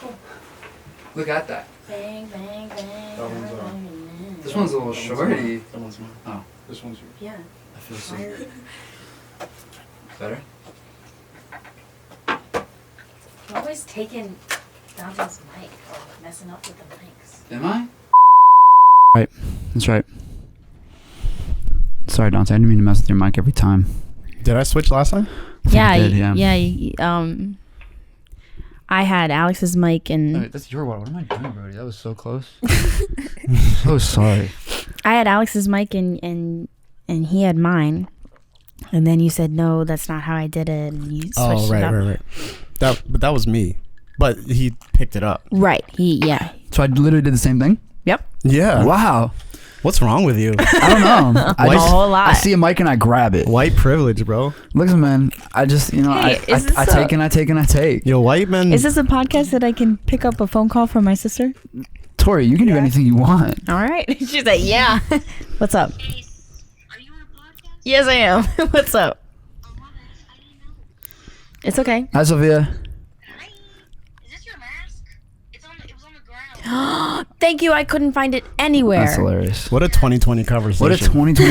Cool. Look at that. Bang, bang, bang. That one's This one's a little shorty. That one's mine. Oh, This one's yours. Yeah. I feel so better. You're always taking Dante's mic or messing up with the mics. Am I? Right. That's right. Sorry, Dante. I didn't mean to mess with your mic every time. Did I switch last time? Yeah, I did, I had Alex's mic and Wait, that's your water. What am I doing, Brody? That was so close. So sorry. I had Alex's mic and he had mine. And then you said, no, that's not how I did it. And you switched it up. Right. That was me. But he picked it up. Right. So I literally did the same thing? Yep. Yeah. Wow. What's wrong with you? I don't know. A whole lot. I see a mic and I grab it. White privilege, bro. Listen, man. I just, Hey, I take and I take and I take. Yo, white men. Is this a podcast that I can pick up a phone call from my sister? Tori, you can do anything you want. All right. She's like, yeah. What's up? Hey, are you on a podcast? Yes, I am. What's up? Oh, my bad. I didn't know. It's okay. Hi, Sophia. Hi. Is this your mask? It was on the ground. Thank you. I couldn't find it anywhere. That's hilarious. What a 2020 conversation. What a 2020.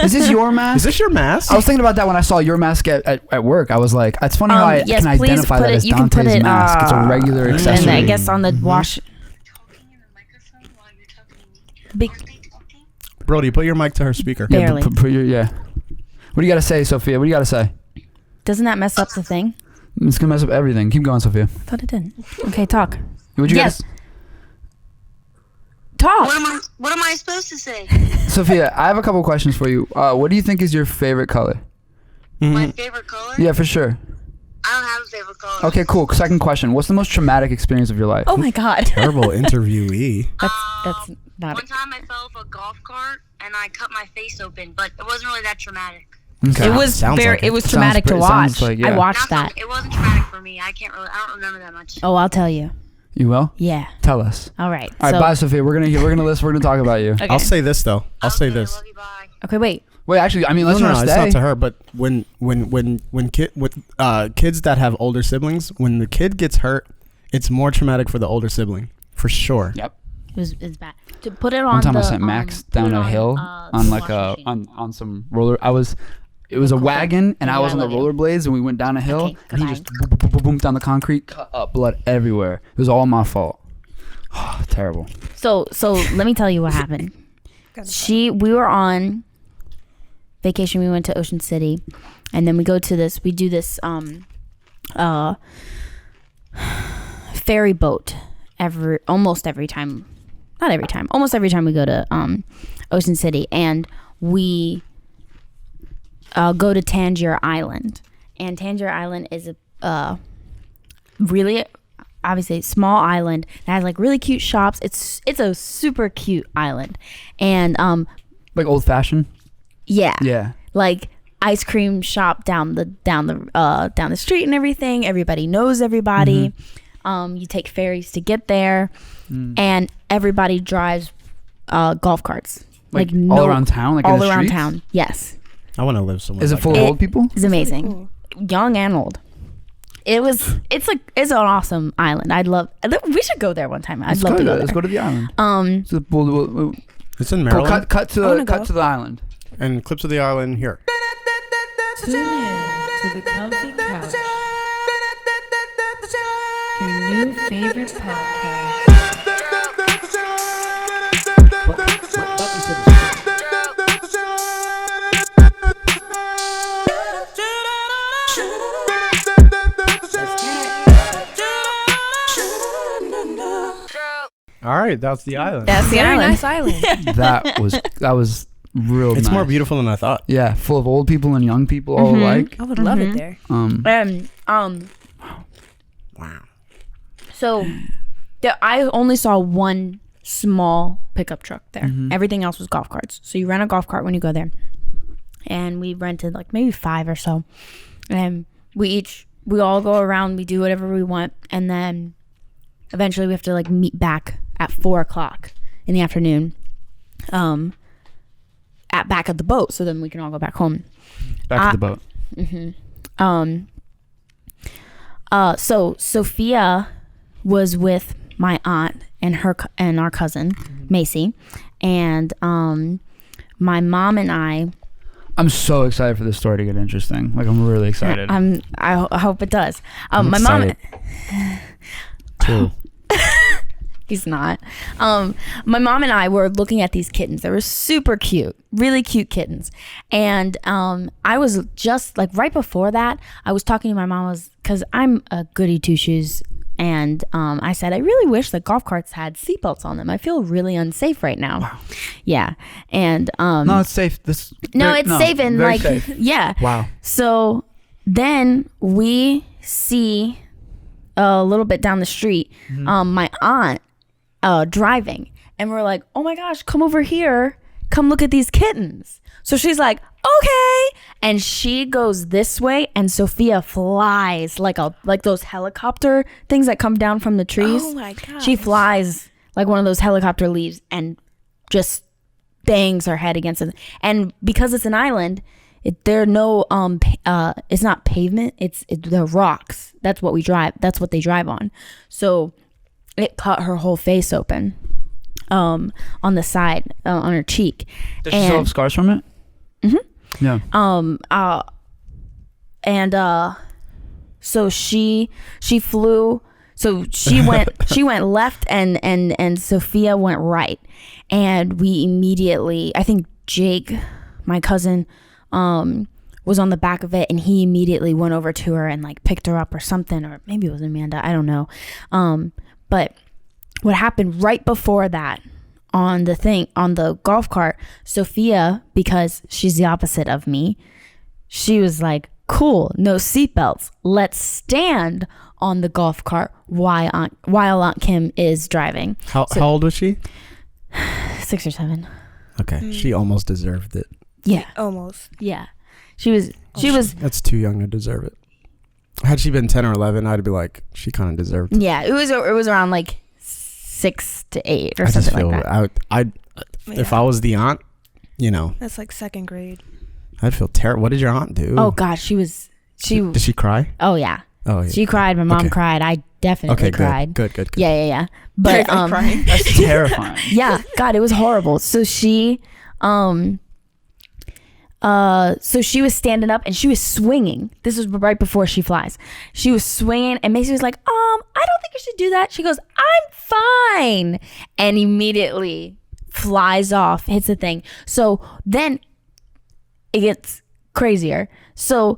Is this your mask? Is this your mask? I was thinking about that when I saw your mask at work. I was like, it's funny how I yes, can please identify put that it- as you can put Dante's it, mask. It's a regular And accessory. I guess on the wash. Talking in the microphone while you're talking to me. Big- Aren't they talking? Brody, put your mic to her speaker. Yeah, Barely. put your, yeah. What do you got to say, Sophia? What do you got to say? Doesn't that mess up the thing? It's going to mess up everything. Keep going, Sophia. I thought it didn't. Okay, talk. What you Yes. got Talk. What am I supposed to say? Sophia, I have a couple questions for you. What do you think is your favorite color? My favorite color? Yeah, for sure. I don't have a favorite color. Okay, cool. Second question. What's the most traumatic experience of your life? Oh my god. Terrible interviewee. That's not One it. time I fell off a golf cart and I cut my face open, but it wasn't really that traumatic. Okay. It was Sounds very. like it. It was Sounds traumatic to pretty- watch. sounds like, yeah. I watched that. It wasn't traumatic for me. I don't remember that much. Oh, I'll tell you. You will? Yeah. Tell us. All right. All right, bye, Sophia. We're gonna listen. We're gonna talk about you. Okay. I'll say this though. I'll say Okay, this. Love you, bye. Okay, wait. Wait, actually, I mean, let's no, not it's stay. not to her. But when kids that have older siblings, when the kid gets hurt, it's more traumatic for the older sibling, for sure. Yep. It's bad. To put it on. One time the, I sent Max put down it a hill on like washing a machine. on some roller. It was a wagon, and I was on the rollerblades, and we went down a hill, Okay, and he goodbye. just boom, boom, boom, boom down the concrete, cut up, blood everywhere. It was all my fault. Terrible. So let me tell you what happened. We were on vacation. We went to Ocean City, and then we do this ferry boat almost every time we go to Ocean City, and we go to Tangier Island. And Tangier Island is a really obviously small island that has like really cute shops. It's a super cute island, and Like old fashioned. yeah, like ice cream shop down the street and everything. Everybody knows everybody. You take ferries to get there, and everybody drives golf carts Like all around town, like in all the around streets? town. Yes, I want to live somewhere. Is it like full that. of old people? it's amazing, young and old. It's an awesome island. We should go there one time. I'd love to go Let's there. go to the island. It's in Cool, Maryland. cut to the island. And clips of the island here. Tune in to the Comfy Couch, your new favorite podcast. All right, that's the island. That's the Very island. nice island. That was real It's nice. more beautiful than I thought. Yeah, full of old people and young people all alike. I would love it there. Wow. So I only saw one small pickup truck there. Everything else was golf carts. So you rent a golf cart when you go there. And we rented like maybe 5 or so. And we all go around, we do whatever we want, and then eventually we have to like meet back at 4:00 in the afternoon. Back at the boat, so then we can all go back home. Back to the boat. So Sophia was with my aunt and our cousin Macy, and my mom and I'm so excited for this story to get interesting. Like, I'm really excited. I hope it does. I'm my excited. mom. He's not. My mom and I were looking at these kittens. They were super cute, really cute kittens. And I was just like right before that, I was talking to my mom because I'm a goody two shoes. And I said, I really wish that golf carts had seatbelts on them. I feel really unsafe right now. Wow. Yeah. And no, it's safe. it's safe and very like safe. yeah. Wow. So then we see a little bit down the street, my aunt driving, and we're like, oh my gosh, come over here, come look at these kittens. So she's like, okay, and she goes this way, and Sophia flies like those helicopter things that come down from the trees. Oh my god. She flies like one of those helicopter leaves and just bangs her head against it. And because it's an island, it's not pavement, it's the rocks. That's what they drive on. So it cut her whole face open on the side, on her cheek. Does she still have scars from it? Mm-hmm. Yeah. So she flew. So she went left, and Sophia went right, and we immediately, I think Jake, my cousin, was on the back of it, and he immediately went over to her and like picked her up or something, or maybe it was Amanda, I don't know. But what happened right before that, on the golf cart, Sophia, because she's the opposite of me, she was like, cool, no seatbelts, let's stand on the golf cart while Aunt Kim is driving. How old was she? 6 or 7. Okay, she almost deserved it. Yeah, Almost. yeah. She was. That's too young to deserve it. Had she been 10 or 11, I'd be like, she kind of deserved it. Yeah, it was around like 6 to 8 or something like that. If I was the aunt, That's like 2nd grade. I'd feel terrible. What did your aunt do? Oh gosh, she Did she cry? Oh yeah. Oh yeah. She cried. My mom Okay. cried. I definitely cried. Good. Yeah. But crying. That's terrifying. yeah, God, it was horrible. So she was standing up and she was swinging. This was right before she flies. She was swinging, and Macy was like, I don't think you should do that. She goes, I'm fine, and immediately flies off, hits the thing. So then it gets crazier. So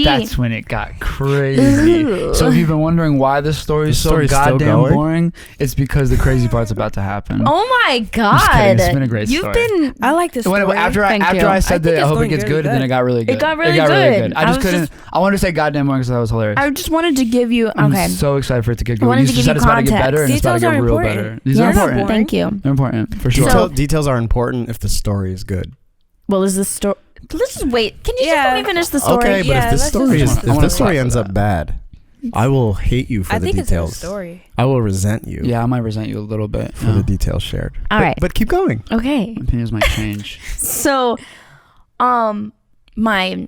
That's when it got crazy. So if you've been wondering why this story is so story's still goddamn going? boring, it's because the crazy part's about to happen. oh my God, just kidding. It's been a great You've story. been I like this story. After Thank you. I said I think that I it's hope it going gets really good, and then good. it got really good. It got really good. I just couldn't. I wanted to say goddamn boring because that was hilarious. I just wanted to give you I'm okay. so excited for it to get I good. wanted You to just give said you it's about to get context. better, and it's about to Details get are real important. better. These are Yes, important. thank you. They're important for sure. So- Details are important if the story is good. Well, is the story? Let's just wait. Can you just let me finish the story? Okay, but Yeah, if the let's story just- is I if wanna the story clap for ends that. up bad, I will hate you for I the think it's in the details. story. I will resent you Yeah, I might resent you a little bit. for the details shared. All right. But keep going. Okay. Opinions might change. So, my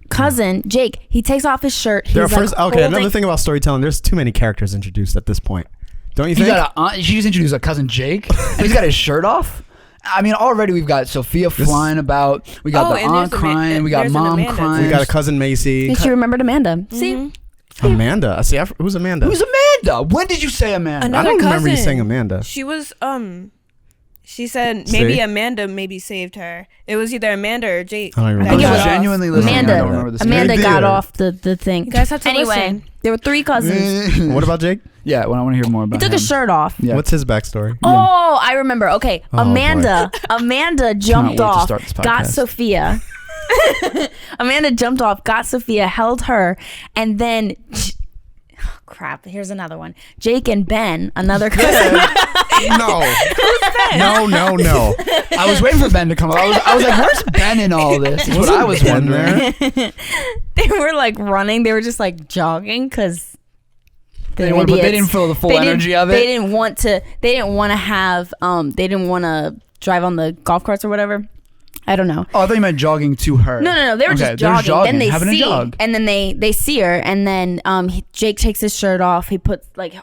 cousin Jake, he takes off his shirt. He's Another thing about storytelling, there's too many characters introduced at this point. Don't you You think? got a, she just introduced a cousin Jake. He's got his shirt off. I mean, already we've got Sophia flying about. We got the and aunt there's crying. We got there's an mom Amanda, too. crying. We got a cousin Macy. And she remembered Amanda. See, Amanda. See, who's Amanda? Who's Amanda? When did you say Amanda? I Another don't remember you cousin. saying Amanda. She was she said See? maybe Amanda maybe saved her. It was either Amanda or Jake. I don't even that I remember. got was off. genuinely listening. I don't remember Amanda. this. Amanda Maybe. got off the thing. You guys have to anyway, listen. there were 3 cousins. What about Jake? Yeah, well, I want to hear more He about took him. his shirt off. Yeah. What's his backstory? Oh, I remember. Okay, Oh, Amanda wait jumped to off, start this got podcast. Sophia. Amanda jumped off, got Sophia, held her, and then crap. Here's another one. Jake and Ben, another cousin. No. No. I was waiting for Ben to come up. I was like, where's Ben in all this? Is what I was Ben wondering. there? They were like running. They were just like jogging because They didn't feel the full energy of it. They didn't want to. They didn't want to have. They didn't want to drive on the golf carts or whatever. I don't know. Oh, I thought you meant jogging to her. No. They were Okay, just jogging. Then they having a see, jog. and then they see her, and then Jake takes his shirt off. He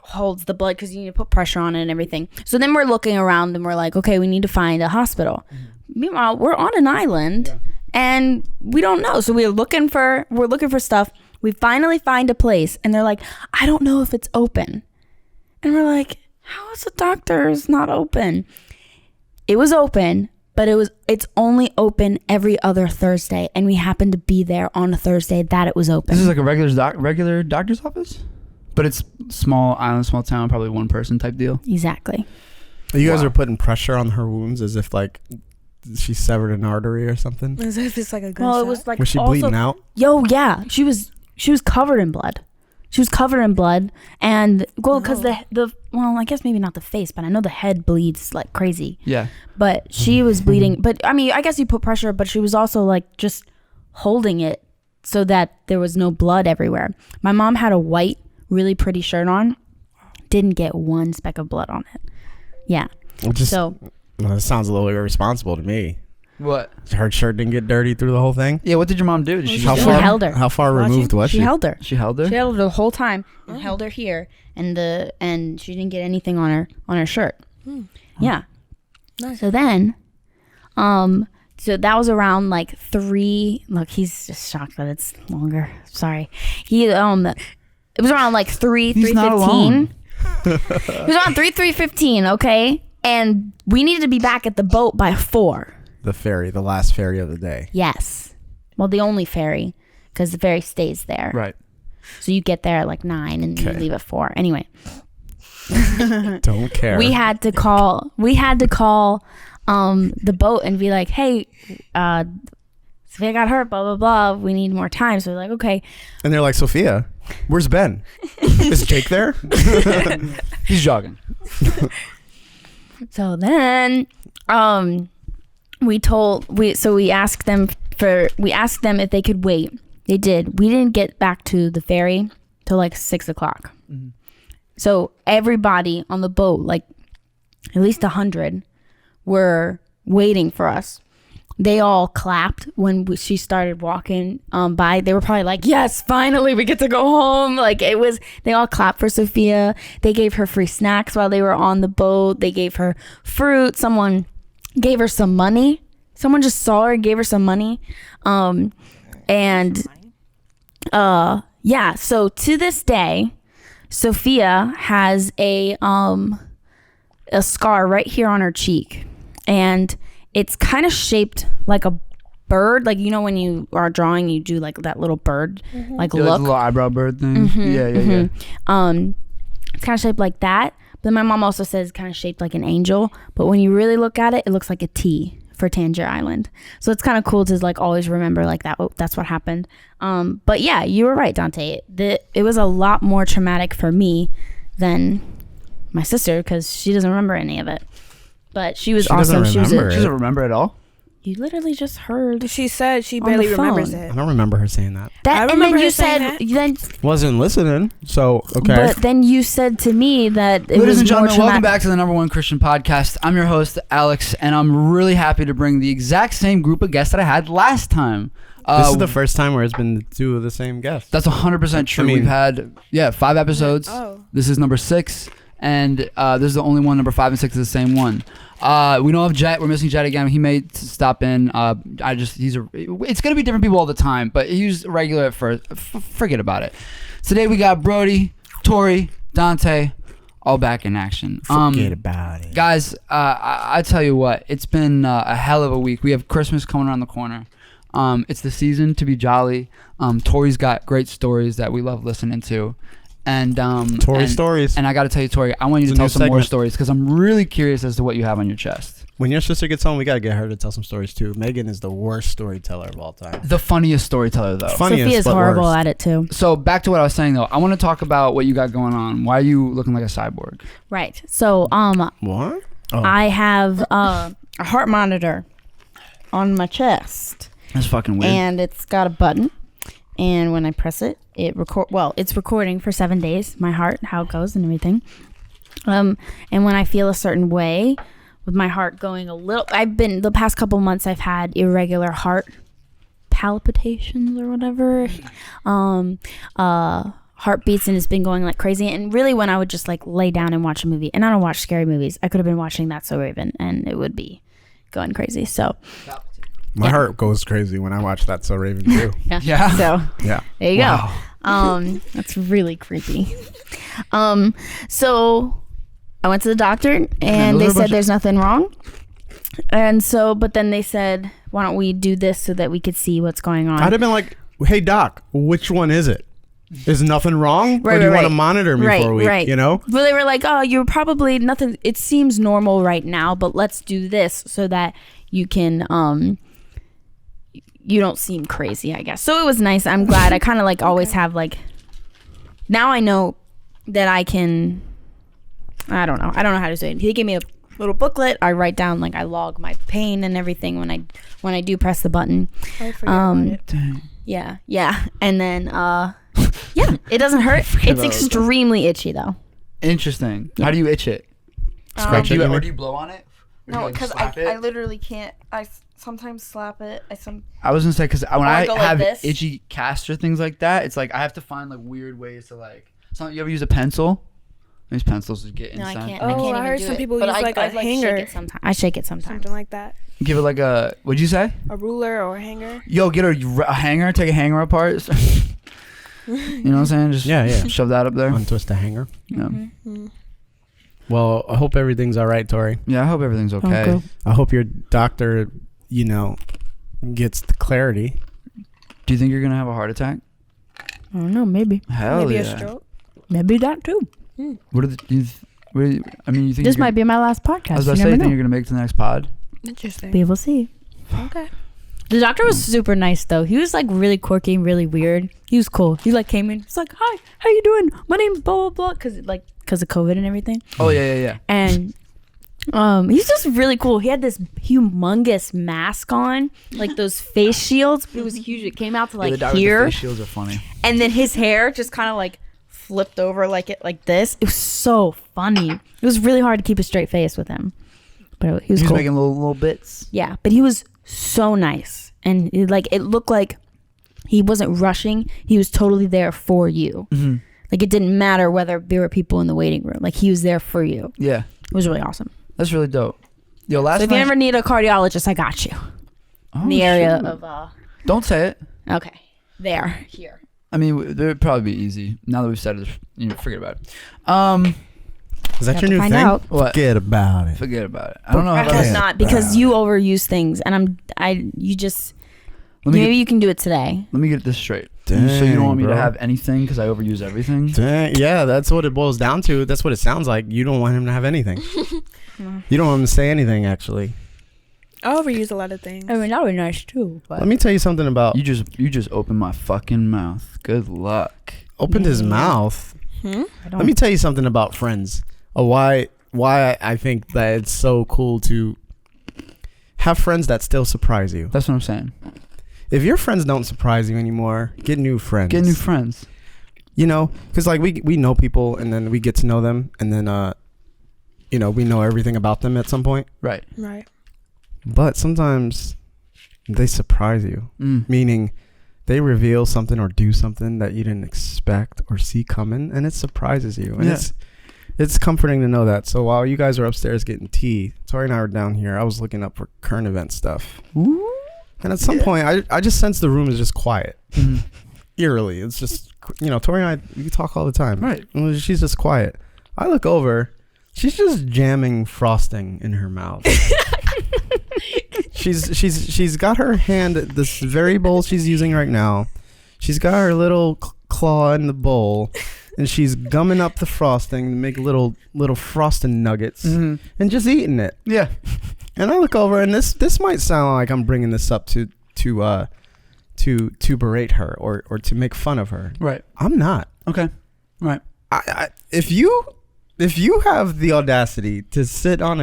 holds the blood because you need to put pressure on it and everything. So then we're looking around and we're like, okay, we need to find a hospital. Meanwhile, we're on an island and we don't know. So we're looking for stuff. We finally find a place, and they're like, I don't know if it's open. And we're like, how is the doctor's not open? It was open. But it's only open every other Thursday, and we happened to be there on a Thursday that it was open. This is like a regular doctor's office, but it's small island, small town, probably one person type deal. Exactly. You guys are putting pressure on her wounds as if like she severed an artery or something. As if it's like a gunshot. Well, it was like Was she bleeding out? Yo, yeah, she was covered in blood. She was covered in blood, and because I guess maybe not the face, but I know the head bleeds like crazy. Yeah. But she was bleeding. But I mean, I guess you put pressure, but she was also like just holding it so that there was no blood everywhere. My mom had a white, really pretty shirt on, didn't get one speck of blood on it. Yeah. That sounds a little irresponsible to me. What? Her shirt didn't get dirty through the whole thing. Yeah. What did your mom do? Did she She held her. How far removed was she? She held her. She held her. She held her the whole time and held her here, and she didn't get anything on her shirt. Yeah. Nice. So then, so that was around like 3. Look, he's just shocked that it's longer. Sorry. It was around like 3:15. It was around 3:15. Okay, and we needed to be back at the boat by 4. The last ferry of the day. Yes. Well, the only ferry, because the ferry stays there. Right. So you get there at like 9 and you leave at 4. Anyway. Don't care. We had to call the boat and be like, hey, Sophia got hurt, blah, blah, blah. We need more time. So we're like, okay. And they're like, Sophia, where's Ben? Is Jake there? He's jogging. So then we asked them if they could wait. They did. We didn't get back to the ferry till like 6 o'clock. Mm-hmm. So everybody on the boat, like at least 100, were waiting for us. They all clapped when she started walking by. They were probably like, yes, finally we get to go home. Like they all clapped for Sophia. They gave her free snacks while they were on the boat. They gave her fruit. Someone gave her some money. Someone just saw her and gave her some money. Yeah. So to this day, Sophia has a scar right here on her cheek, and it's kind of shaped like a bird. Like, you know, when you are drawing, you do like that little bird, like Yeah, look. like the little eyebrow bird thing. Yeah. It's kind of shaped like that. But my mom also says kind of shaped like an angel. But when you really look at it, it looks like a T for Tangier Island. So it's kind of cool to like always remember like that. Oh, that's what happened. But yeah, you were right, Dante. It was a lot more traumatic for me than my sister because she doesn't remember any of it. But she was awesome. She doesn't remember at all. You literally just heard. She said she on barely the phone. remembers I it. don't remember her saying that. I And remember then you her saying said that. then. Wasn't listening, so okay. But then you said to me that it Ladies was and more gentlemen, welcome traumatic. back to the #1 Christian podcast. I'm your host, Alex, and I'm really happy to bring the exact same group of guests that I had last time. This is the first time where it's been 2 of the same guests. That's 100% true. I mean- We've had 5 episodes. Oh. This is number 6, and this is the only one. Number 5 and 6 is the same one. We don't have Jet. We're missing Jet again. He may stop in. It's gonna be different people all the time, but he's regular at first. Forget about it. Today we got Brody, Tori, Dante, all back in action. Forget about it. Guys, I tell you what, it's been a hell of a week. We have Christmas coming around the corner. It's the season to be jolly. Tori's got great stories that we love listening to. And Tori stories. And I got to tell you, Tori, I want you It's to a tell new some more segment. stories because I'm really curious as to what you have on your chest. When your sister gets home, we gotta get her to tell some stories too. Megan is the worst storyteller of all time. The funniest storyteller, though. Funniest, Sophia's but horrible worst. at it too. So back to what I was saying, though. I want to talk about what you got going on. Why are you looking like a cyborg? Right. So What? Oh. I have a heart monitor on my chest, That's fucking weird. and it's got a button. And when I press it, it's recording for 7 days, my heart, how it goes and everything. And when I feel a certain way, with my heart going a little. The past couple months I've had irregular heart palpitations or whatever, heartbeats, and it's been going like crazy. And really, when I would just like lay down and watch a movie, and I don't watch scary movies, I could have been watching That's So Raven, and it would be going crazy. So My heart goes crazy when I watch That's So Raven too. Yeah. So Yeah. there you Wow. go. That's really creepy. So I went to the doctor, and they said there's nothing wrong. And so, but then they said, why don't we do this so that we could see what's going on? I'd have been like, hey doc, which one is it? Is nothing wrong? Right, or do you right, want to right. monitor me for a week? Right. You know? Well, they were like, oh, you're probably nothing. It seems normal right now, but let's do this so that you can, you don't seem crazy, I guess. So it was nice. I'm glad. I kind of like always have like, now I know that I can, I don't know how to say it. He gave me a little booklet. I write down, like I log my pain and everything when I do press the button. I forget about it. Dang. Yeah. And then, yeah, it doesn't hurt. It's extremely itchy though. Interesting. How do you itch it? Scratch do it, you, you or mean? do you blow on it? Or do you, No, like, because slap it? I literally can't. I sometimes slap it. I was gonna say, because when I I go like have this. itchy cast or things like that, it's like I have to find like weird ways to like. So you ever use a pencil? Use pencils to get No, I inside. can't. Oh, I can't I even heard do some it. people But use, I like, a hanger. I shake it sometimes. Something like that. Give it like a. What'd you say? A ruler or a hanger. Yo, get a hanger. Take a hanger apart. You know what I'm saying? Just Yeah. shove that up there. Untwist a hanger. Yeah. Mm-hmm. Well, I hope everything's all right, Tori. Yeah. I hope everything's okay. Okay. I hope your doctor, gets the clarity. Do you think you're gonna have a heart attack? I don't know. Maybe. Hell Maybe yeah. a stroke. Maybe that too. What are the? I mean, you think This you're might be my last podcast. I was about to You say, you never think know. you're gonna make it to the next pod? Interesting. We will see. Okay. The doctor was super nice though. He was like really quirky and really weird. He was cool. He like came in. He's like, "Hi, how you doing? My name's blah blah blah," because of COVID and everything. Oh yeah. And he's just really cool. He had this humongous mask on, like those face shields. It was huge. It came out to Yeah, the like guy with the here, face shields are funny. and then his hair just kind of like flipped over like this. It was so funny. It was really hard to keep a straight face with him, but he was He's cool. making little bits. Yeah, but he was so nice, and it looked like he wasn't rushing. He was totally there for you. Mm-hmm. Like it didn't matter whether there were people in the waiting room. Like he was there for you. Yeah, It was really awesome. that's really dope. Yo, last So if you night. ever need a cardiologist, I got you. Oh, In the area shoot. of Don't say it. okay, here. I mean, they'd probably be easy. Now that we've said it, forget about it. Is that Have your to new find thing? out. What? Forget about it. Forget about it. I don't know. I How hope to, not, because you overuse things, and maybe you can do it today. let me get this straight. Dang, So you don't want me bro. to have anything because I overuse everything? Dang, yeah, that's what it boils down to. That's what it sounds like. You don't want him to have anything. You don't want him to say anything, actually. I overuse a lot of things. I mean, that would be nice too. But Let me tell you something about... You just opened my fucking mouth. Good luck. Opened his mouth. I don't. Let me tell you something about friends. Why I think that it's so cool to have friends that still surprise you. That's what I'm saying. If your friends don't surprise you anymore, get new friends. Get new friends. Because like we know people, and then we get to know them, and then we know everything about them at some point. Right. Right. But sometimes they surprise you, meaning they reveal something or do something that you didn't expect or see coming, and it surprises you. And Yeah. it's comforting to know that. So while you guys are upstairs getting tea, Tori and I were down here. I was looking up for current event stuff. Ooh. And at some point, I just sense the room is just quiet. Eerily. It's just, Tori and I, we talk all the time. Right. And she's just quiet. I look over. She's just jamming frosting in her mouth. She's got her hand at this very bowl she's using right now. She's got her little claw in the bowl, and she's gumming up the frosting to make little frosting nuggets, and just eating it. Yeah. And I look over, and this might sound like I'm bringing this up to berate her or to make fun of her. Right. I'm not. Okay. Right. If you have the audacity to sit on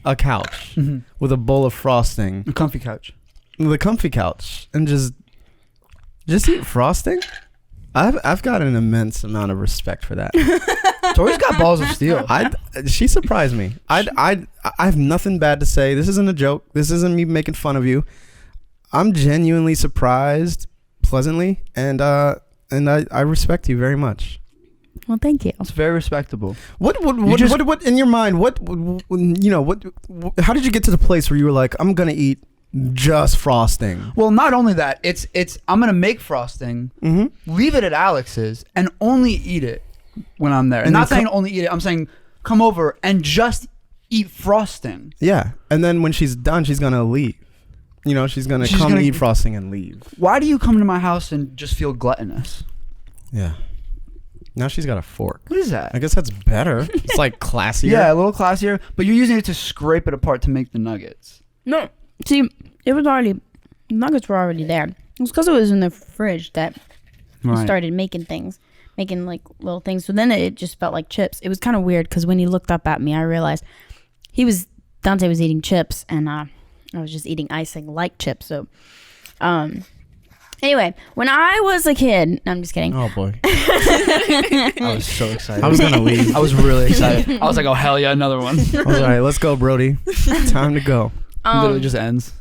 a couch with a bowl of frosting, A comfy couch. the comfy couch, and just eat frosting, I've got an immense amount of respect for that. Tori's got balls of steel. She surprised me. I have nothing bad to say. This isn't a joke. This isn't me making fun of you. I'm genuinely surprised, pleasantly, and I respect you very much. Well, thank you. It's very respectable. What in your mind? How did you get to the place where you were like, I'm gonna eat just frosting? Well, not only that, it's I'm gonna make frosting, leave it at Alex's, and only eat it when I'm there. And not saying only eat it. I'm saying come over and just eat frosting. Yeah, and then when she's done, she's gonna leave. She's gonna eat frosting and leave. Why do you come to my house and just feel gluttonous? Yeah. Now she's got a fork. What is that? I guess that's better. It's like classier. Yeah, a little classier, but you're using it to scrape it apart to make the nuggets. No, see, the nuggets were already there. It was because it was in the fridge that I started making like little things. So then it just felt like chips. It was kind of weird because when he looked up at me, I realized Dante was eating chips and I was just eating icing like chips. So, anyway, when I was a kid, no, I'm just kidding. Oh boy. I was so excited. I was gonna leave. I was really excited. I was like, oh hell yeah, another one. All right, let's go, Brody. Time to go. Literally just ends.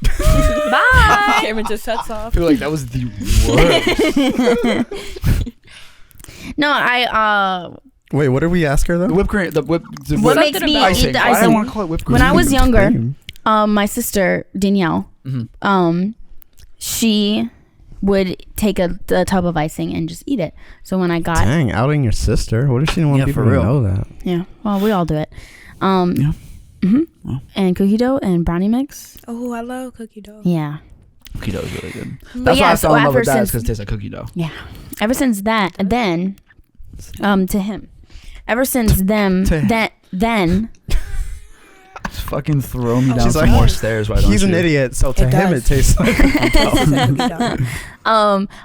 Bye. Camera just shuts off. I feel like that was the worst. No, Wait, what did we ask her though? The whipped cream. what makes me eat the I icing? don't want to call it whipped cream. When I was younger, Cream. my sister Danielle, she would take the tub of icing and just eat it. So when I got Dang, outing your sister. What if she didn't want Yeah, people for to real. know that? yeah, well, we all do it. Yeah. Well. And cookie dough and brownie mix. Oh, I love cookie dough. Yeah. Cookie dough is really good. But That's why yeah, I so fell in love ever with that, since because it tastes like cookie dough. Yeah. Ever since that, and then, to him. Ever since them, To him. then. Just fucking throw me down She's some like, more stairs. Why don't He's an you? idiot, so to It him does. it tastes like cookie dough.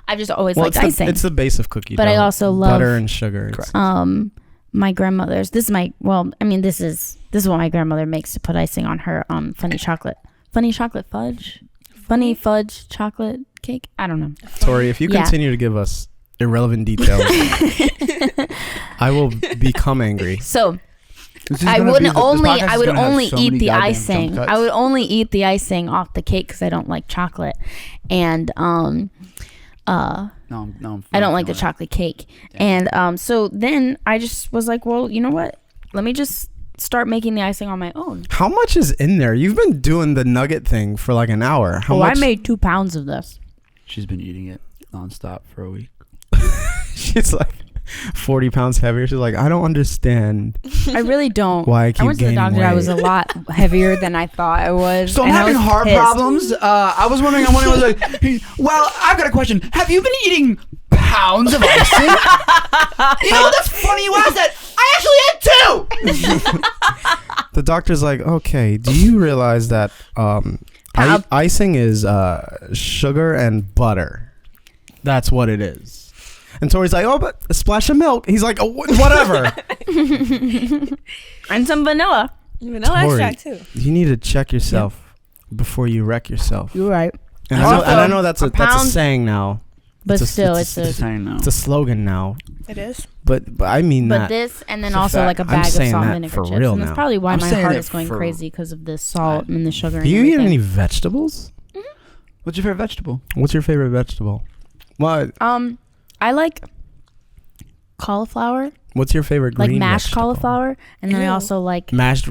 I've just always liked icing. It's the base of cookie dough. But I also love butter and sugar. It's- Correct. My grandmother's. This is what my grandmother makes to put icing on her funny chocolate fudge chocolate cake. I don't know. Tori, if you Yeah. continue to give us irrelevant details, I will become angry. So This is I gonna would be the- this only podcast is I would gonna have only so eat many the goddamn icing. jump cuts. I would only eat the icing off the cake because I don't like chocolate, and No, I don't like the chocolate cake. And so then I just was like, well, you know what? Let me just start making the icing on my own. How much is in there? You've been doing the nugget thing for like an hour. How much? I made 2 pounds of this. She's been eating it nonstop for a week. She's like 40 pounds heavier. She's like, I don't understand I really don't. why I keep I went to the gaining doctor. weight. I was a lot heavier than I thought I was. So I'm and I having was heart pissed. problems. I was wondering. I was like, well, I've got a question. Have you been eating pounds of icing? You know, that's funny you asked that. I actually had 2. The doctor's like, okay, do you realize that icing is sugar and butter? That's what it is. And Tori's like, oh, but a splash of milk. He's like, oh, whatever. And some vanilla. Vanilla Tori, extract too. you need to check yourself before you wreck yourself. You're right. And Also, I know that's a pound- saying now. But It's a- still, it's it's a. saying no. It's a slogan now. It is. But I mean But that. this, and then It's a also fact. like a I'm bag of saying salt and that vinegar for chips. real And that's now. probably why I'm my saying heart it is going for- crazy because of the salt and the sugar. Do you and eat everything. any vegetables? What's your favorite vegetable? What's your favorite vegetable? What? I like cauliflower, What's your favorite like green mashed vegetable? cauliflower, and then I Ew. also like Mashed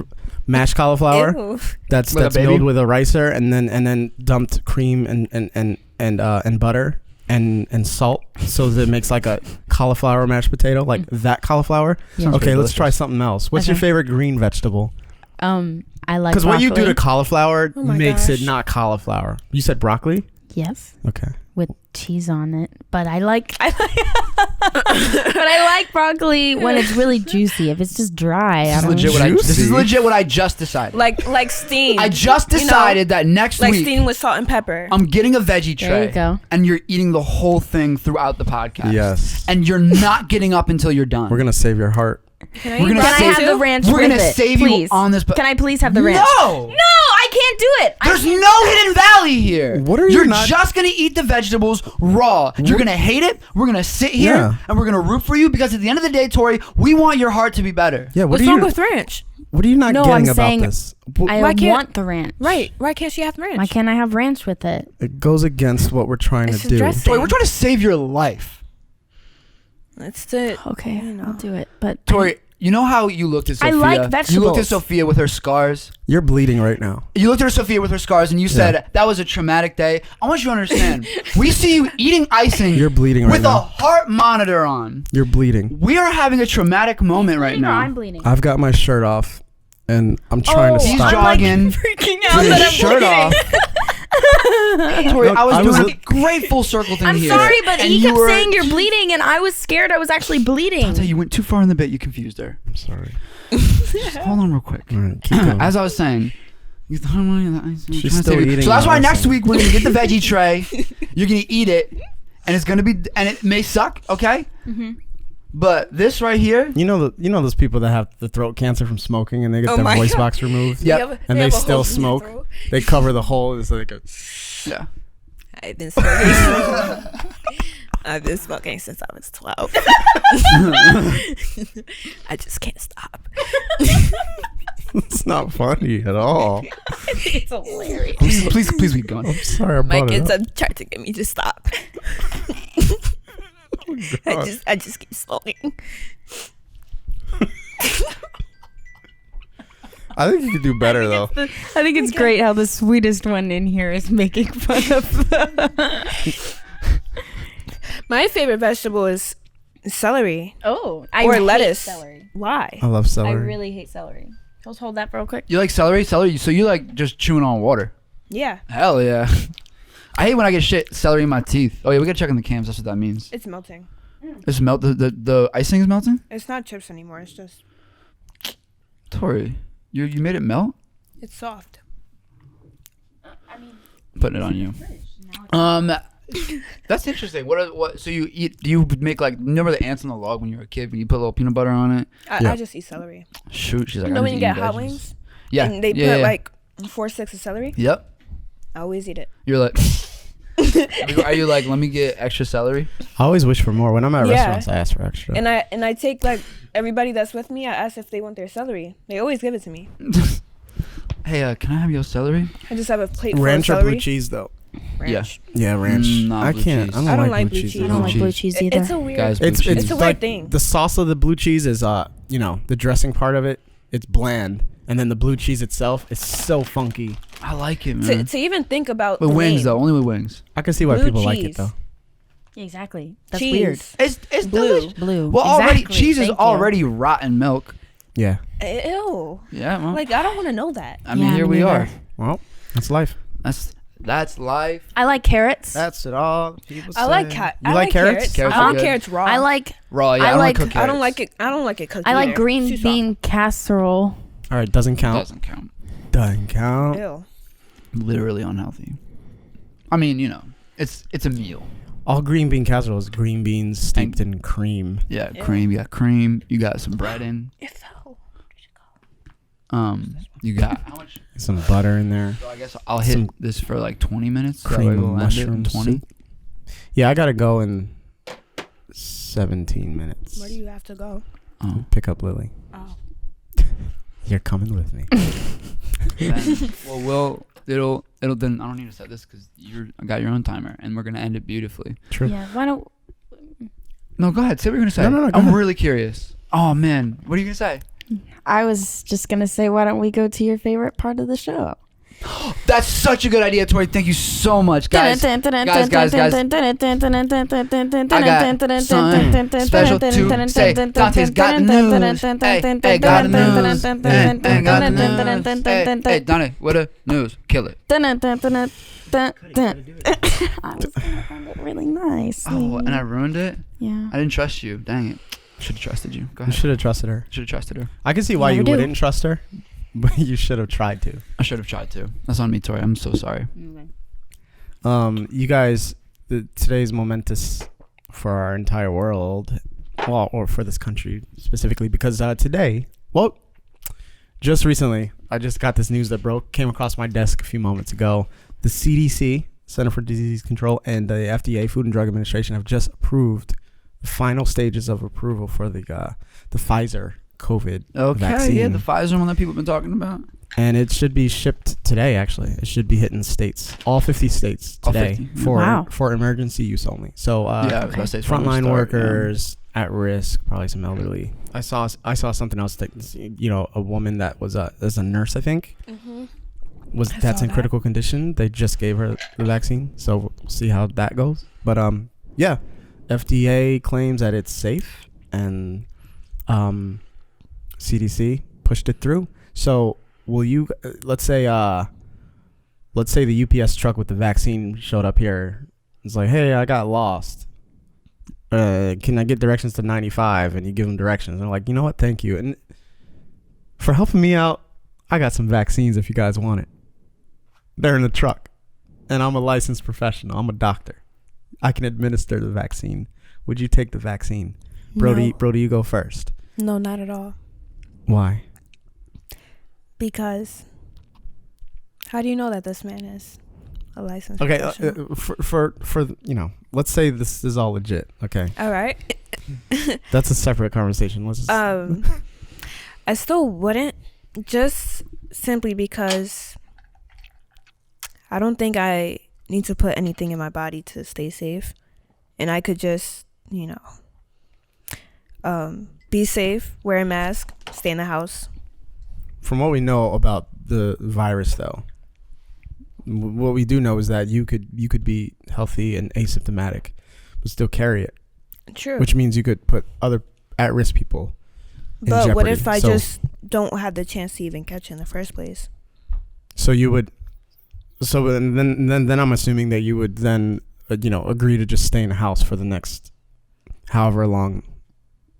cauliflower. Ew. That's With a baby? milled with a ricer and then dumped cream and butter and salt, so that it makes like a cauliflower mashed potato, like that cauliflower. Yeah. Sounds Okay, pretty let's try delicious. something else. What's your Okay. favorite green vegetable? I like Because what you do broccoli. to cauliflower Oh my makes gosh. it not cauliflower. You said broccoli? Yes, Okay. with cheese on it, but I like but I like broccoli when it's really juicy. If it's just dry, I don't. This is Juicy. legit what I just decided. Like steam. I just You know, decided that next like week steam with salt and pepper. I'm getting a veggie tray. There you go. And you're eating the whole thing throughout the podcast. Yes. And you're not getting up until you're done. We're gonna save your heart. Can we're eat gonna Can I save- have the ranch We're with gonna it, save please? you on this. Can I please have the ranch? No. No, I can't do it. There's no hidden valley here. What are you You're not- just gonna eat the vegetables raw. You're gonna hate it. We're gonna sit here Yeah. and we're gonna root for you because at the end of the day, Tori, we want your heart to be better. Yeah, What's wrong with ranch? what are you not No, getting I'm about saying this? I Why can't- want the ranch. Right. Why can't she have ranch? Why can't I have ranch with it? It goes against what we're trying It's to do. dressing. Tori, we're trying to save your life. It's the. Okay, You know. I'll do it. But Tori, you know how you looked at I Sophia? like You looked at vegetables. Sophia with her scars. You're bleeding right now. You looked at Sophia with her scars and you said that was a traumatic day. I want you to understand. We see you eating icing You're bleeding right with a now. heart monitor on. You're bleeding. We are having a traumatic moment right No, now. I'm bleeding. I've got my shirt off, and I'm trying to He's stop. jogging freaking with out that his I'm shirt bleeding. off. Tori, Look, I was I doing was- a great full circle thing I'm here. sorry, but and he you kept were- saying you're bleeding, and I was scared I was actually bleeding. Dante, you went too far in the bit. You confused her. I'm sorry. Just hold on real quick. All right, keep going. As I was saying, you thought, She's trying to still save you. eating So that's the why icing. next week we're gonna get the veggie tray. You're gonna eat it, and it's gonna be, and it may suck, okay? But this right here, You know those people that have the throat cancer from smoking, and they get Oh their my voice God. box removed. Yep. And they still smoke. They cover the hole. It's like a. yeah. I've been smoking. I've been smoking since I was 12. I just can't stop. It's not funny at all. It's hilarious. Please keep going. I'm sorry, I My brought it kids up. have tried to get me to stop. I just keep smoking. I think you could do better though. I think it's great how the sweetest one in here is making fun of. My favorite vegetable is celery. Oh, I Or hate lettuce. Celery. Why? I love celery. I really hate celery. Let's hold that real quick. You like celery? Celery? So you like just chewing on water? Yeah, Hell yeah. I hate when I get celery in my teeth. Oh yeah, we gotta check on the cams. That's what that means. it's melting. It's melt. The icing is melting. It's not chips anymore. It's just Tori, you made it melt. it's soft. Putting it on you. That's interesting. What? So you eat? Do you make like? Remember the ants on the log when you were a kid? When you put a little peanut butter on it? Yeah. I just eat celery. Shoot, she's like. You know I'm when you just get hot eating veggies. wings? Yeah. And they yeah, put yeah. like 4 sticks of celery? Yep. I always eat it. You're like. Are you like? Let me get extra celery. I always wish for more. When I'm at Yeah. restaurants, I ask for extra. And I take like everybody that's with me, I ask if they want their celery. They always give it to me. Hey, can I have your celery? I just have a plate full Ranch of or celery. blue cheese though? Ranch. Yeah, ranch. Nah, I blue can't. cheese. I don't like blue cheese. cheese. I don't Blue like blue cheese. cheese either. It's a weird. Guys, blue It's cheese. It's a weird like thing. the sauce of the blue cheese is the dressing part of it. It's bland, and then the blue cheese itself is so funky. I like it, man. to even think about With the wings name. though, only with wings. I can see why Blue people like it cheese. though. Exactly. That's Cheese. weird. It's Blue. delicious. Blue. Well, already Exactly. cheese is Thank you. already rotten milk. Yeah. Ew. Yeah, well, Like I don't want to know that. I mean, Yeah, here me we neither. are. Well, that's life. That's life. I like carrots. That's it. All people say. I like You like carrots? Carrots I are like good. carrots raw. I like Raw. Yeah, I I, don't like- cook I don't carrots. like it. I don't like it cooked. I like either. green Too soft. bean casserole. All right, doesn't count. Doesn't count. Doesn't count. Ew. Literally unhealthy. I mean, it's a meal. All green bean casserole is green beans steeped in cream. Yeah, Ew. cream. You got cream. You got some bread in. It fell. You got how much? Some butter in there. So I guess I'll hit Some this for like 20 minutes. That way Cream of we'll end it in mushroom 20. soup. Yeah, I gotta go in 17 minutes. Where do you have to go? Oh. Pick up Lily. Oh. You're coming with me. Then, well, it'll then I don't need to set this because I got your own timer and we're gonna end it beautifully. True. Yeah. Why don't? No, go ahead. Say what you're gonna say. No, go I'm ahead. really curious. Oh man, what are you gonna say? I was just gonna say, why don't we go to your favorite part of the show? That's such a good idea, Tori. Thank you so much, guys. Guys. I got something special to say. Dante's got news. Hey, got news. Hey, got news. Hey, Dante, what a news. Kill it. I was gonna find it really nice. Oh, and I ruined it. Yeah. I didn't trust you. Dang it. Should have trusted you. Go You ahead. should have trusted her. Should have trusted her. I can see why Never you do. wouldn't trust her, but you should have tried to. I should have tried to. That's on me, Tori. I'm so sorry. You guys, today's momentous for our entire world, well, or for this country specifically, because today, well, just recently, I just got this news that came across my desk a few moments ago. The CDC, Center for Disease Control, and the FDA, Food and Drug Administration, have just approved the final stages of approval for the Pfizer COVID vaccine. Yeah, the Pfizer one that people have been talking about. And it should be shipped today, actually. It should be hitting states, all 50 states today for emergency use only. So frontline workers at risk, probably some elderly. I saw something else, a woman that was as a nurse, I think, that's in critical condition. They just gave her the vaccine, so we'll see how that goes. But yeah, FDA claims that it's safe, and CDC pushed it through. So will you? Let's say the UPS truck with the vaccine showed up here. It's like, hey, I got lost. Can I get directions to 95? And you give them directions. And they're like, you know what? Thank you. And for helping me out, I got some vaccines if you guys want it. They're in the truck. And I'm a licensed professional. I'm a doctor. I can administer the vaccine. Would you take the vaccine? Brody, No. Brody, you go first. No, not at all. Why? Because how do you know that this man is a licensed Okay, professional? for let's say this is all legit. Okay, All right. that's a separate conversation. Let's just, I still wouldn't, just simply because I don't think I need to put anything in my body to stay safe, and I could just be safe, wear a mask, stay in the house. From what we know about the virus, though, what we do know is that you could be healthy and asymptomatic, but still carry it. True. Which means you could put other at-risk people in But jeopardy. what if I So- just don't have the chance to even catch it in the first place? So you would. So then I'm assuming that you would then agree to just stay in the house for the next however long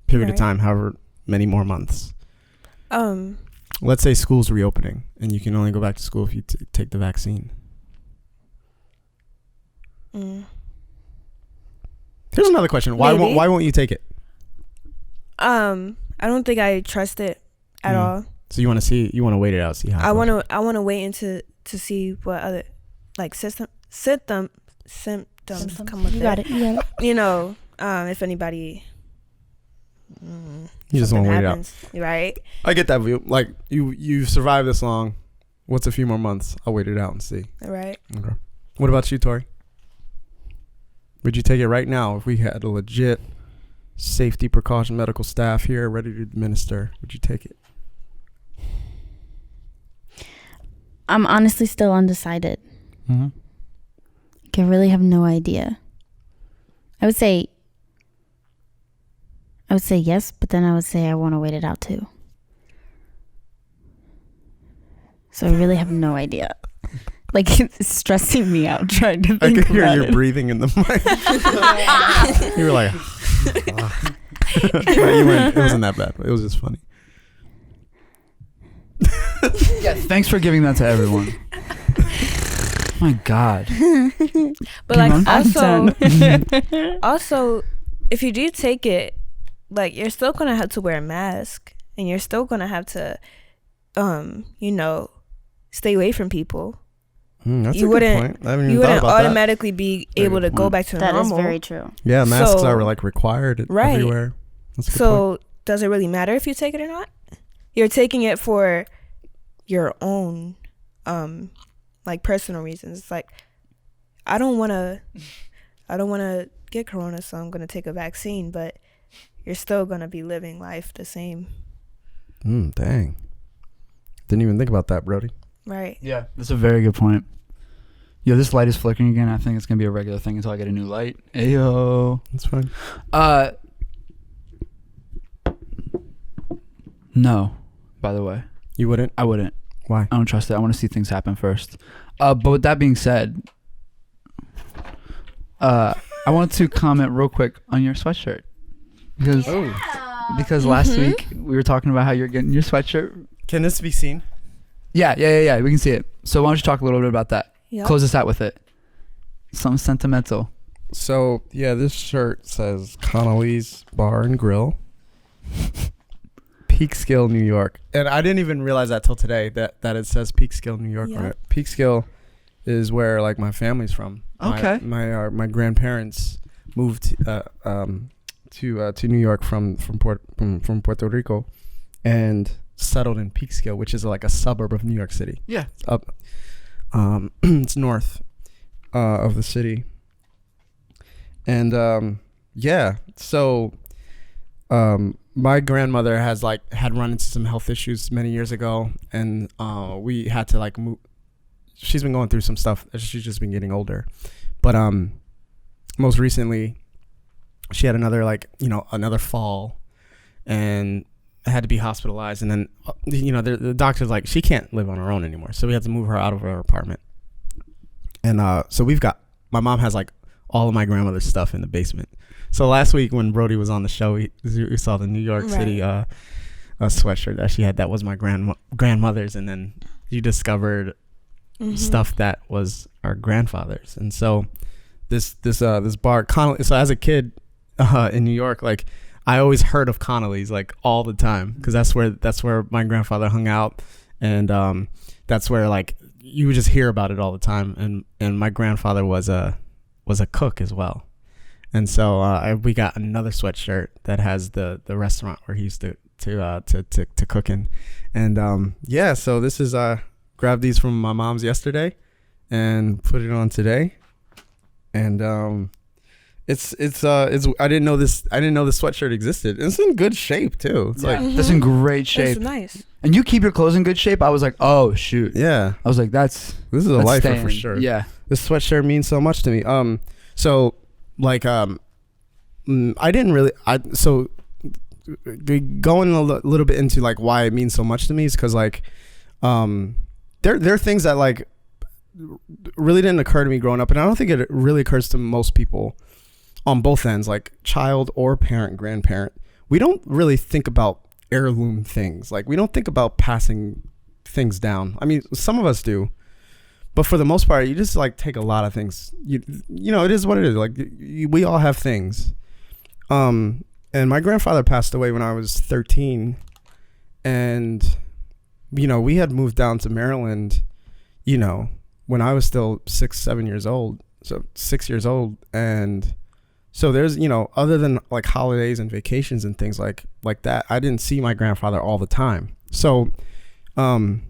period of Right. time, however many more months. Let's say school's reopening and you can only go back to school if you take the vaccine. Mm. Here's another question. Why Maybe. won't you take it? I don't think I trust it at all. So you want to wait it out, see how it goes. I want to wait to see what other symptoms come with You got it. You got it. If anybody You just want to wait it out. happens, right? I get that view. Like you survived this long. What's a few more months? I'll wait it out and see. Right. Okay. What about you, Tori? Would you take it right now if we had a legit safety precaution medical staff here ready to administer? Would you take it? I'm honestly still undecided. Mm-hmm. I really have no idea. I would say yes, but then I would say I want to wait it out too. So I really have no idea. Like, it's stressing me out trying to think I could hear about you it. breathing in the mic. You were like, it wasn't that bad. It was just funny. Yeah, thanks for giving that to everyone. My God. But like I'm also, if you do take it, like you're still gonna have to wear a mask, and you're still gonna have to, stay away from people. That's You a good wouldn't- point. I haven't even You thought wouldn't about that. automatically be Very able to good go point. back to That is normal. very true. Yeah, masks So- are like required Right. everywhere. That's a good point. So does it really matter if you take it or not? You're taking it for your own, like personal reasons. It's like, I don't want to get corona, so I'm gonna take a vaccine. But you're still gonna be living life the same, Dang. Didn't even think about that, Brody. right? Yeah, that's a very good point. Yo, this light is flickering again. I think it's gonna be a regular thing until I get a new light. Ayo. That's fine. No. By the way, You wouldn't? I wouldn't. Why? I don't trust it. I want to see things happen first. But with that being said, I want to comment real quick on your sweatshirt because last week we were talking about how you're getting your sweatshirt. Can this be seen? Yeah. We can see it. So why don't you talk a little bit about that? Yep. Close us out with it. Something sentimental. So, yeah, this shirt says Connolly's Bar and Grill. Peekskill, New York. And I didn't even realize that till today that it says Peekskill, New York on it. Peekskill is where like my family's from. Okay. My grandparents moved to New York from Puerto Rico and settled in Peekskill, which is like a suburb of New York City. Yeah. It's up it's north of the city. And so my grandmother had run into some health issues many years ago, and we had to like move. She's been going through some stuff. She's just been getting older, but most recently she had another fall and had to be hospitalized, and then the doctor's like, she can't live on her own anymore, so we had to move her out of her apartment. And so my mom has like all of my grandmother's stuff in the basement. So last week when Brody was on the show, we saw the New York City a sweatshirt that she had that was my grandmother's, and then you discovered stuff that was our grandfather's. And so this bar Connolly. So as a kid in New York, like I always heard of Connolly's like all the time, because that's where my grandfather hung out, and that's where like you would just hear about it all the time. And my grandfather was a cook as well. And so we got another sweatshirt that has the restaurant where he used to cook in. And so this is grabbed these from my mom's yesterday and put it on today. And it's I didn't know this sweatshirt existed. It's in good shape too. It's it's in great shape. It's nice. And you keep your clothes in good shape. I was like, oh shoot. Yeah. I was like, this is a lifer for sure. Yeah. This sweatshirt means so much to me. So like I didn't really going a little bit into like why it means so much to me is because like there are things that like really didn't occur to me growing up, and I don't think it really occurs to most people on both ends, like child or parent, grandparent. We don't really think about heirloom things. Like we don't think about passing things down. I mean, some of us do, but for the most part, you just like take a lot of things. You know, it is what it is. Like we all have things. And my grandfather passed away when I was 13, and we had moved down to Maryland, when I was still 6 years old. And so there's, other than like holidays and vacations and things like that, I didn't see my grandfather all the time. So, when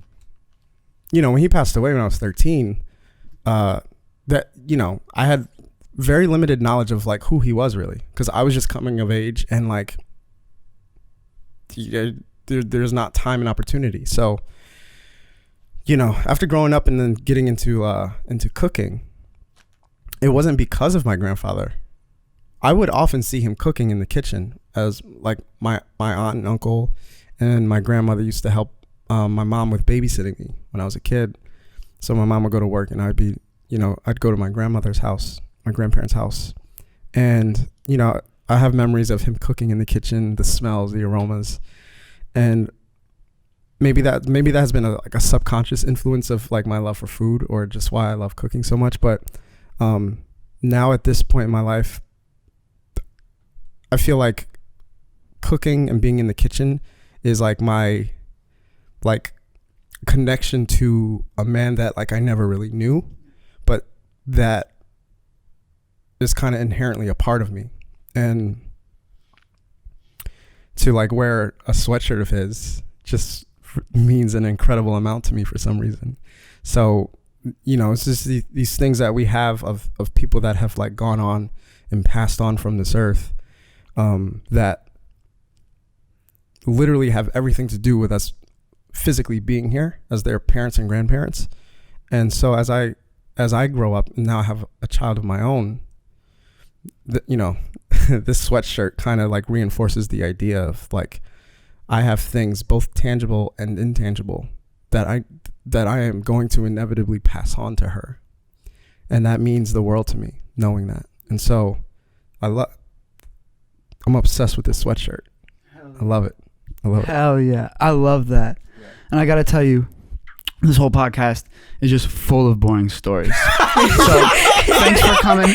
he passed away when I was 13, I had very limited knowledge of like who he was really, because I was just coming of age, and like there's not time and opportunity. So, after growing up and then getting into cooking, it wasn't because of my grandfather. I would often see him cooking in the kitchen, as like my aunt and uncle and my grandmother used to help my mom with babysitting me when I was a kid. So my mom would go to work and I'd go to my grandmother's house, my grandparents' house. And, I have memories of him cooking in the kitchen, the smells, the aromas. And maybe that has been a subconscious influence of like my love for food, or just why I love cooking so much. But now at this point in my life, I feel like cooking and being in the kitchen is like my like connection to a man that like I never really knew, but that is kind of inherently a part of me. And to like wear a sweatshirt of his just means an incredible amount to me for some reason. So, it's just these things that we have of people that have like gone on and passed on from this earth, that literally have everything to do with us physically being here as their parents and grandparents. And so as I grow up and now I have a child of my own, this sweatshirt kind of like reinforces the idea of like, I have things both tangible and intangible that I am going to inevitably pass on to her. And that means the world to me, knowing that. And so I'm obsessed with this sweatshirt. I love it. Hell yeah. I love that. Yeah. And I got to tell you, this whole podcast is just full of boring stories. So thanks for coming.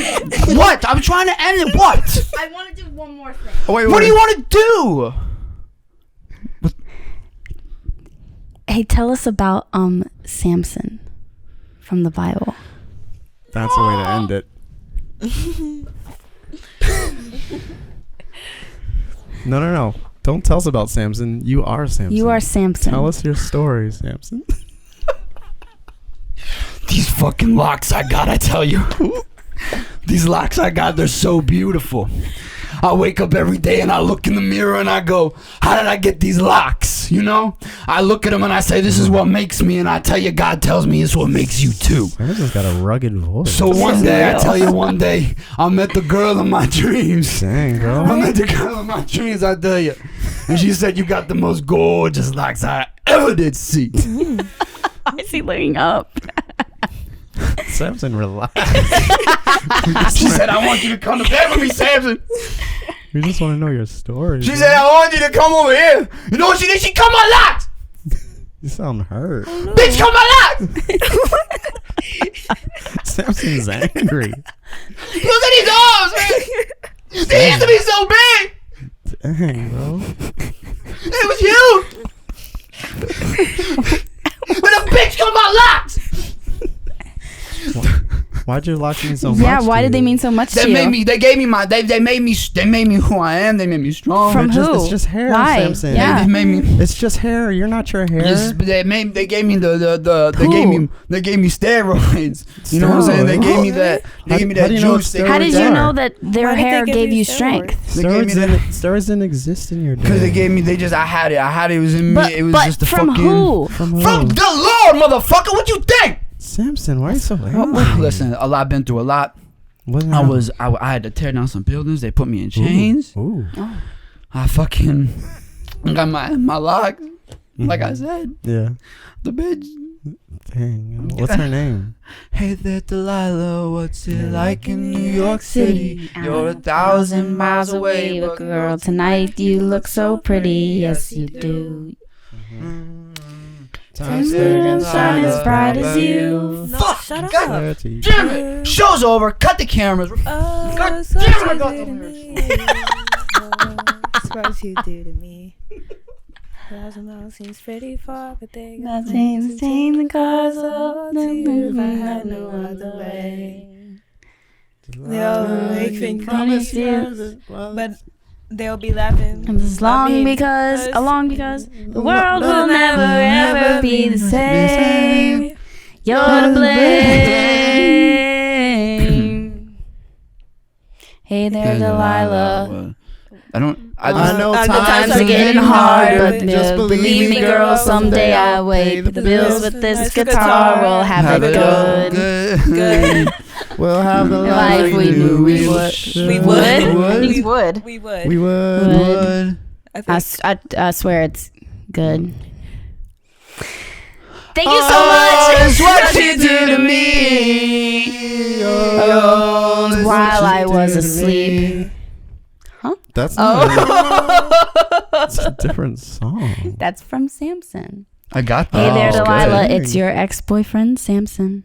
What? I'm trying to end it. What? I want to do one more thing. Oh, wait. What do you want to do? Hey, tell us about Samson from the Bible. That's the way to end it. No. Don't tell us about Samson. You are Samson. You are Samson. Tell us your story, Samson. These fucking locks I got, I tell you. These locks I got, they're so beautiful. I wake up every day and I look in the mirror and I go, how did I get these locks? You know? I look at them and I say, this is what makes me. And I tell you, God tells me it's what makes you too. Samson's got a rugged voice. So one day, I tell you, one day, I met the girl of my dreams. Dang, bro. I met the girl of my dreams, I tell you. And she said, you got the most gorgeous locks I ever did see. Why is he looking up? Samson, relax. She said, I want you to come to bed with me, Samson. We just want to know your story. She said, I want you to come over here. You know what she did? She cut my locks. You sound hurt. Bitch, cut my locks. Samson's angry. Look at these arms, man. They used to be so big. Dang, bro. It was you. But a bitch cut my locks. Why'd you lock me so much? Yeah, why to did they you? mean so much They to you? made me. They made me who I am. They made me strong. From who? It's just hair, Why? Samson. Yeah. They made me. It's just hair. You're not your hair. They gave me they gave me steroids. You know what I'm saying? They gave me that. They gave me How that do you know what juice. How did steroids you are? know that their Why did they hair give gave you you steroids? strength? They gave me that. Steroids didn't exist in your day. Because they gave me. I had it. It was in me. But, It was but just the from fucking. who? From who? From the Lord, motherfucker. What you think? Samson, why are you so angry? Listen, I've been through a lot. What I had to tear down some buildings. They put me in Ooh. chains. Ooh. I fucking got my locks. Like I said, Yeah. the bitch. Dang. What's her name? Hey there, Delilah. What's it like in New York City? You're 1,000 miles away, but girl, tonight you look so pretty. Yes, you do. Time's Little sun as bright as you. No, Fuck, shut God up. dirty. damn it! Show's over. Cut the cameras. Oh, God so damn it, I you got do to them me. That's what you do to me. 1,000 miles seems pretty far, but they got Nothing's changed the cars to of you if I had no other way. They'll make things promises, but they'll be laughing. And it's along because the world will never ever be the same. You're to blame. Hey there, Delilah. I know I know the times Times are getting hard, but just believe me, girl, someday I wait. Pay the bills with this guitar. We'll have it good. Good. We'll have the Life we knew we would. We would. would. We would. We would. We would. Would. I I, think. I swear it's good. Thank you so That's much. what you do to me. Oh, While I was asleep. That's not It's a different song. That's from Samson. I got that. Hey there, Oh, Delilah. good. It's your ex-boyfriend, Samson.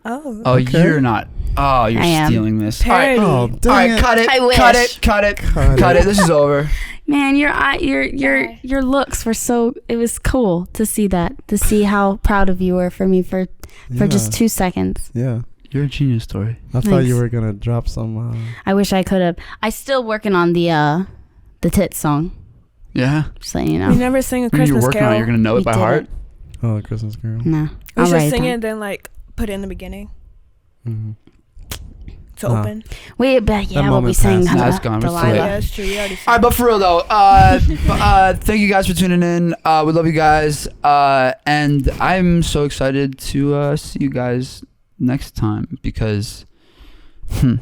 Oh. Oh, Okay. you're not. Oh, you're I am. stealing this. Parody. Oh, All dang right, it. cut it. I wish. Cut it. Cut it. Cut it. This is over. Man, your looks were so. It was cool to see that. To see how proud of you were for me for just 2 seconds. Yeah. You're a genius, Tori. I thought Thanks. you were gonna drop some. I wish I could have. I still working on the tits song. Yeah. Just letting you know. We never sing a When you're Christmas working carol. on it, you're gonna know We it by did heart. it. Oh, Christmas Carol. No, We I'll should write it sing it down. and then like put it in the beginning Mm-hmm. to Uh-huh. open. Wait, but yeah, what we moment sang. passed. Nah, it's gone. It's too Delilah. late. Yeah, that's true. You already All sang. right, but for real though, thank you guys for tuning in. We love you guys, and I'm so excited to see you guys next time because I'm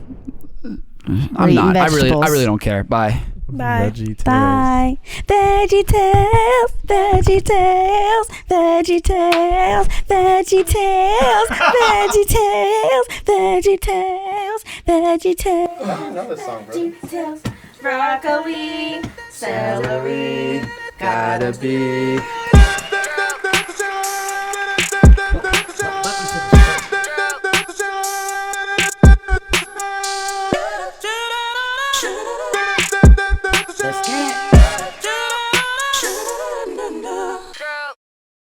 eating not. I vegetables. really don't care. Bye. Bye. Veggie Tales. Bye. Veggie Tales, Veggie Tales, Veggie Tales, Veggie Tales, Veggie Tales, Veggie Tales, Veggie Tales. Another song, bro. Veggie Tales, broccoli, celery, Gotta be